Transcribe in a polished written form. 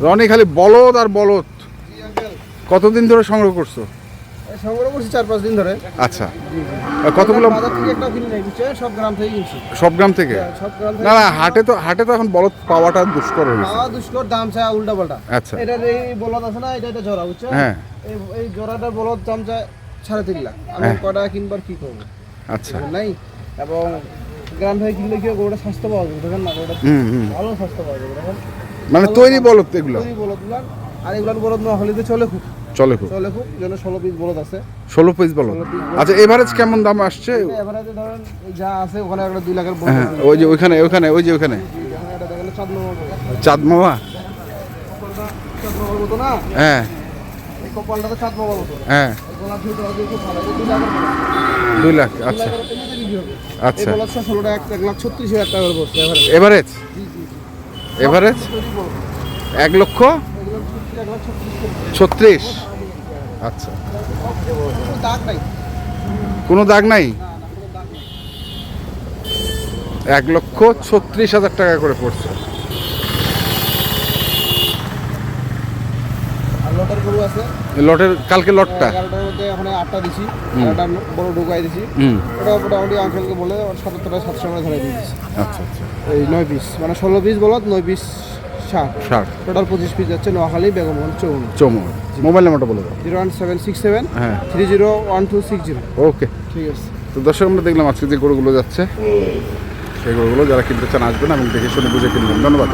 রনি খালি বলদ আর বলদ। কতদিন ধরে সংগ্রহ করছো? সংগ্রহ করছি 4-5 দিন ধরে। আচ্ছা, কতগুলো? বাজার থেকে একটা কিনে নাই, বুঝছেন? সব গ্রাম থেকে কিনছি। সব গ্রাম থেকে? সব গ্রাম থেকে। না না, হাটে তো এখন বলদ পাওয়াটা দুষ্কর হয়ে গেছে। পাওয়া দুষ্কর, দাম চায় উল্টা পাল্টা। আচ্ছা, এটার এই বলদ আছে না, এটা জোড়া, বুঝছেন? হ্যাঁ, এই জোড়াটা বলদ দাম চায় 3.5 লাখ। আমি কটা কিনবার কি করবো? আচ্ছা, নাই। এবং গ্রাম থেকে কিনলে কি ওটা স্বাস্থ্য পাওয়া যাবে, দেখেন না? ওটা ভালো স্বাস্থ্য পাওয়া যাবে, দেখেন। মানে তৈরি বলদ এগুলো? তৈরি বলদগুলো। আর এগুলো বলদ না হলে তো চলে খুব। চলে খুব। যেন 16 পিস বলদ আছে। 16 পিস বলদ। আচ্ছা, এভারেজ কেমন দাম আসছে? এভারেজে ধরেন যা আছে ওখানে একটা 2 লাখের বলদ। হ্যাঁ, ওই যে ওইখানে এটা দেখেন চাঁদ মামা। চাঁদমামার মতো না? হ্যাঁ, এই কপালটা তো চাঁদমামার মতো। হ্যাঁ, গলা ঝুলটা খুব ভালো, 2 লাখের বলদ। 2 লাখ। আচ্ছা, আচ্ছা। এই বলদ 16টা 1,36,000 টাকা করে বসছে এভারেজ? জি জি জি। এভারেজ 1 লক্ষ 36। আচ্ছা, দাগ নাই। কোনো দাগ নাই? 1,36,000 টাকা করে পড়ছে। আর লটের গরু আছে। লটের কালকে লটটা 11টার মধ্যে ওখানে 8টা দিছি, 11টা বড় ঢুকাই দিছি। ওটা মোটামুটি আঙ্কেলকে বলে 77,700 টাকা ধরে দিয়েছি। আচ্ছা, আচ্ছা। এই 9 পিস, মানে 16 পিস বলদ, 9 পিস ষাট। টোটাল 25 পিস যাচ্ছে নোয়াখালী বেগমগঞ্জ চৌমুহনী। মোবাইল নাম্বারটা বলে দাও। 01767 হ্যাঁ, 301260। ওকে, ঠিক আছে। তো দর্শক আমরা দেখলাম আজকে যে গরুগুলো যাচ্ছে, সেই গরুগুলো যারা কিনতে চান আসবেন এবং দেখে শুনে বুঝে কিনবেন। ধন্যবাদ।